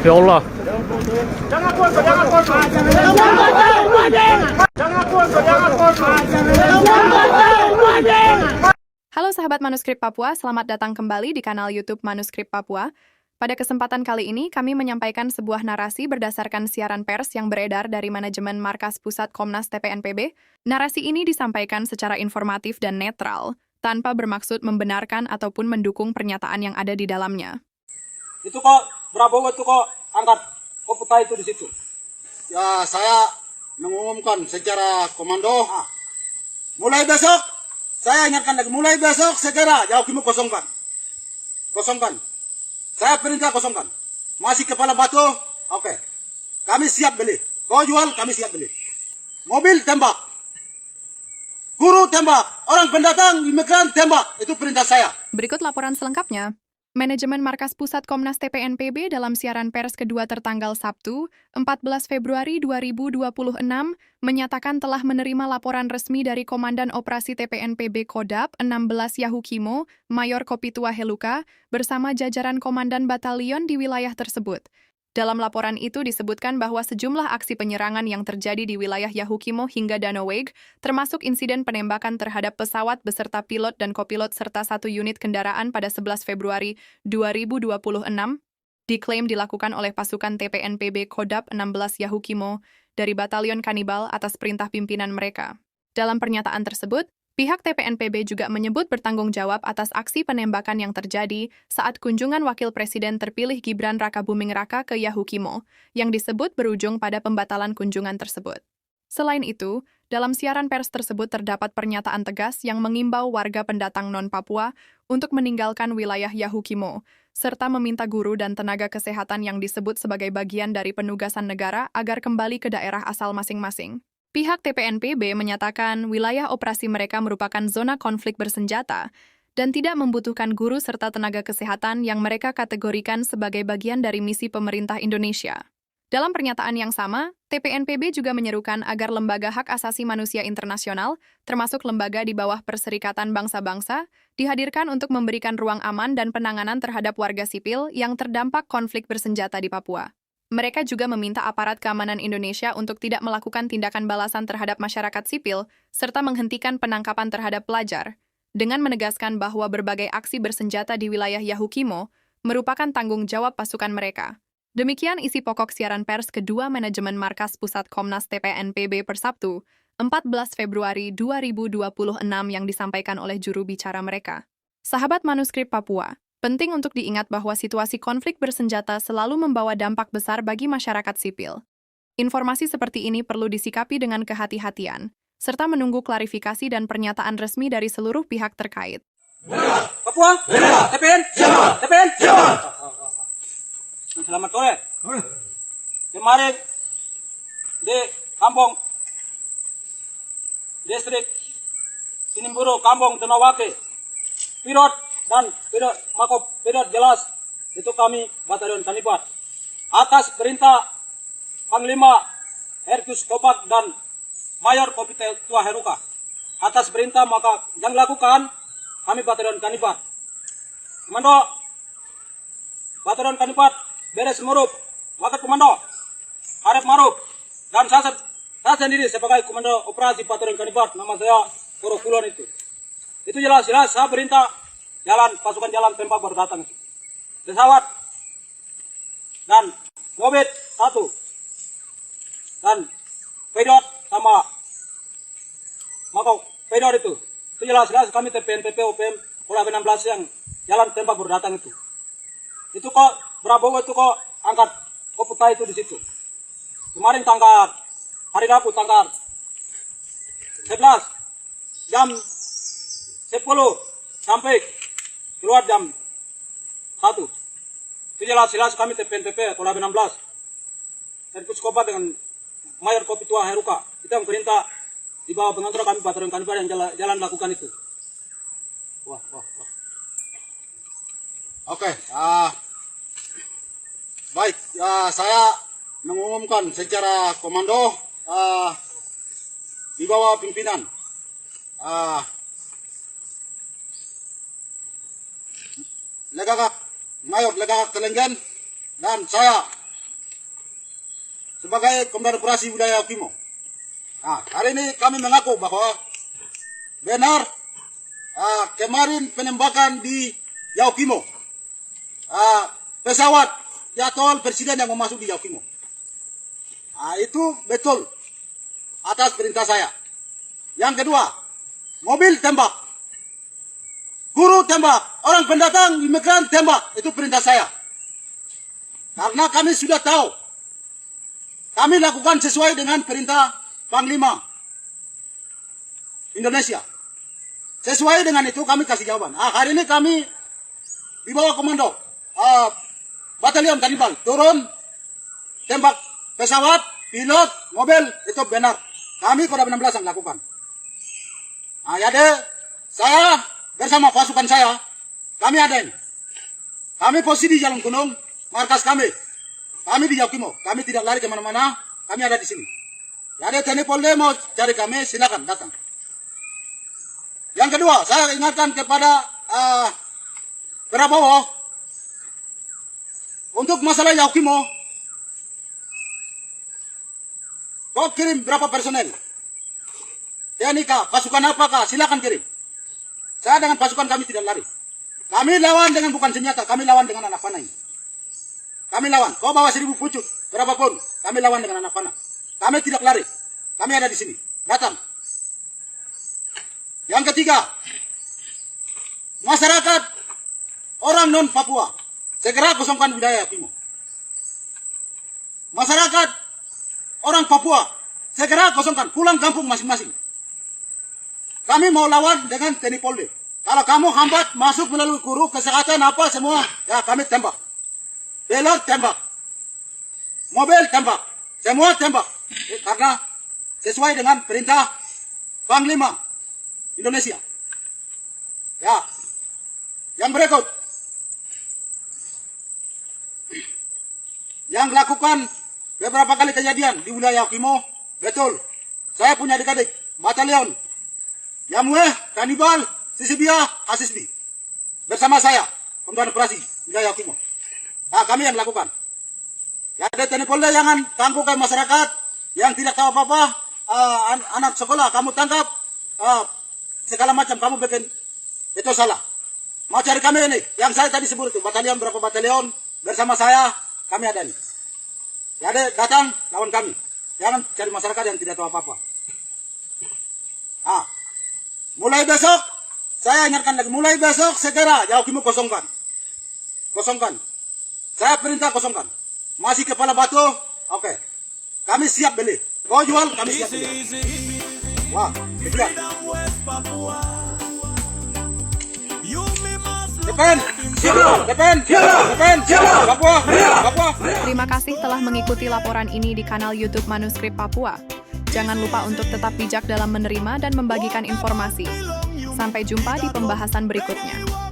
Ya Allah. Jangan foto, jangan foto. Jangan foto, jangan foto. Halo sahabat Manuskrip Papua, selamat datang kembali di kanal YouTube Manuskrip Papua. Pada kesempatan kali ini, kami menyampaikan sebuah narasi berdasarkan siaran pers yang beredar dari manajemen Markas Pusat Komnas TPNPB. Narasi ini disampaikan secara informatif dan netral, tanpa bermaksud membenarkan ataupun mendukung pernyataan yang ada di dalamnya. Itu kok Prabowo itu kok angkat Koputa itu di situ. Ya, saya mengumumkan secara komando. Mulai besok, saya ingatkan lagi, mulai besok segera Yahukimu kosongkan. Kosongkan. Saya perintah kosongkan. Masih kepala batu, oke. Kami siap beli. Kau jual, kami siap beli. Mobil tembak. Guru tembak. Orang pendatang, imigran tembak. Itu perintah saya. Berikut laporan selengkapnya. Manajemen Markas Pusat Komnas TPNPB dalam siaran pers kedua tertanggal Sabtu, 14 Februari 2026, menyatakan telah menerima laporan resmi dari Komandan Operasi TPNPB Kodap 16 Yahukimo, Mayor Kopitua Heluka, bersama jajaran Komandan Batalion di wilayah tersebut. Dalam laporan itu disebutkan bahwa sejumlah aksi penyerangan yang terjadi di wilayah Yahukimo hingga Danoweg, termasuk insiden penembakan terhadap pesawat beserta pilot dan kopilot serta satu unit kendaraan pada 11 Februari 2026, diklaim dilakukan oleh pasukan TPNPB Kodap 16 Yahukimo dari Batalion Kanibal atas perintah pimpinan mereka. Dalam pernyataan tersebut, pihak TPNPB juga menyebut bertanggung jawab atas aksi penembakan yang terjadi saat kunjungan Wakil Presiden terpilih Gibran Rakabuming Raka ke Yahukimo, yang disebut berujung pada pembatalan kunjungan tersebut. Selain itu, dalam siaran pers tersebut terdapat pernyataan tegas yang mengimbau warga pendatang non-Papua untuk meninggalkan wilayah Yahukimo, serta meminta guru dan tenaga kesehatan yang disebut sebagai bagian dari penugasan negara agar kembali ke daerah asal masing-masing. Pihak TPNPB menyatakan wilayah operasi mereka merupakan zona konflik bersenjata dan tidak membutuhkan guru serta tenaga kesehatan yang mereka kategorikan sebagai bagian dari misi pemerintah Indonesia. Dalam pernyataan yang sama, TPNPB juga menyerukan agar lembaga hak asasi manusia internasional, termasuk lembaga di bawah Perserikatan Bangsa-Bangsa, dihadirkan untuk memberikan ruang aman dan penanganan terhadap warga sipil yang terdampak konflik bersenjata di Papua. Mereka juga meminta aparat keamanan Indonesia untuk tidak melakukan tindakan balasan terhadap masyarakat sipil, serta menghentikan penangkapan terhadap pelajar, dengan menegaskan bahwa berbagai aksi bersenjata di wilayah Yahukimo merupakan tanggung jawab pasukan mereka. Demikian isi pokok siaran pers kedua manajemen Markas Pusat Komnas TPNPB per Sabtu, 14 Februari 2026 yang disampaikan oleh juru bicara mereka. Sahabat Manuskrip Papua, penting untuk diingat bahwa situasi konflik bersenjata selalu membawa dampak besar bagi masyarakat sipil. Informasi seperti ini perlu disikapi dengan kehati-hatian, serta menunggu klarifikasi dan pernyataan resmi dari seluruh pihak terkait. Papua? TPN? TPN? Selamat sore. Kemarin di kampung distrik Sinimburu, kampung Tenawake, pilot dan pilot jelas itu kami Batalion Kanibal atas perintah Panglima Herkus Kopak dan Mayor Kopitua Heruka. Atas perintah maka yang lakukan kami Batalion Kanibal. Komando Batalion Kanibal beres Murup, Wakil Komando Arif Maruf, dan saya sendiri sebagai Komando Operasi Batalion Kanibal, nama saya Koro Kulon itu. Itu jelas-jelas saya perintah pasukan jalan tembak baru datang. Pesawat dan mobil satu dan pedot sama pedot itu jelas-jelas kami TPNPP OPM Kolam 16 yang jalan tembak baru datang itu. Itu kok Prabowo itu kok angkat Koputa itu di situ. Kemarin hari Rabu tanggal 11 jam 10 sampai keluar jam 1. Itu jelas-jelas kami TPNPP Kolam 16 Herkus Kopak dengan Mayor Kopitua Heruka. Kita perintah di bawah pengontrol kami Batalion Kanibal yang jalan lakukan itu. Wah. Oke, baik, saya mengumumkan secara komando di bawah pimpinan Legagak Mayor Lega Telenggen, dan saya sebagai Komandan Operasi Wilayah Yaukimo. Nah, hari ini kami mengaku bahwa benar kemarin penembakan di Yaukimo, pesawat jadwal presiden yang mau masuk di Yaukimo. Itu betul atas perintah saya. Yang kedua, mobil tembak, guru tembak, orang pendatang imigran tembak, itu perintah saya. Karena kami sudah tahu, kami lakukan sesuai dengan perintah Panglima Indonesia. Sesuai dengan itu kami kasih jawaban. Hari ini kami di bawah komando Batalion Kanibal turun tembak pesawat, pilot, mobil, itu benar. Kami Kodim 16 yang lakukan. Jadi saya bersama pasukan saya, kami ada ini. Kami posisi di Jalan Gunung, markas kami. Kami di Yaukimo, kami tidak lari kemana-mana, kami ada di sini. Jadi TNI Polri mau cari kami, silakan datang. Yang kedua, saya ingatkan kepada Prabowo, untuk masalah Yaukimo, kau kirim berapa personel? TNI kah, pasukan apakah, silakan kirim. Saya dengan pasukan kami tidak lari. Kami lawan dengan bukan senjata, kami lawan dengan anak panah ini. Kami lawan, kau bawa 1000 pucuk, berapapun, kami lawan dengan anak panah. Kami tidak lari, kami ada di sini, datang. Yang ketiga, masyarakat orang non Papua, segera kosongkan wilayah Yaukimo. Masyarakat orang Papua, segera kosongkan, pulang kampung masing-masing. Kami mau lawan dengan TNI Polri. Kalau kamu hambat masuk melalui guru, kesehatan apa semua, ya kami tembak. Pilot tembak, mobil tembak, semua tembak. Karena sesuai dengan perintah Panglima Indonesia. Ya, yang berikut, yang lakukan beberapa kali kejadian di wilayah Yaukimo, betul. Saya punya adik-adik, batalion Yamwe, Kanibal, Sisibia, Asisbi. Bersama saya, Komandan Operasi Wilayah Yaukimo. Kami yang lakukan. Ya, TNI Polri jangan tangguhkan masyarakat yang tidak tahu apa-apa, anak sekolah, kamu tangkap, segala macam, kamu bikin, itu salah. Mau cari kami ini, yang saya tadi sebut itu, batalion, berapa batalion, bersama saya, kami ada ini. Jadi datang, lawan kami. Jangan cari masyarakat yang tidak tahu apa-apa. Mulai besok, saya ingatkan lagi, mulai besok segera Yaukimo kosongkan. Kosongkan. Saya perintah kosongkan. Masih kepala batu, oke. Kami siap beli. Kau jual, kami siap beli. Wah, kemudian. Depan, Papua. Terima kasih telah mengikuti laporan ini di kanal YouTube Manuskrip Papua. Jangan lupa untuk tetap bijak dalam menerima dan membagikan informasi. Sampai jumpa di pembahasan berikutnya.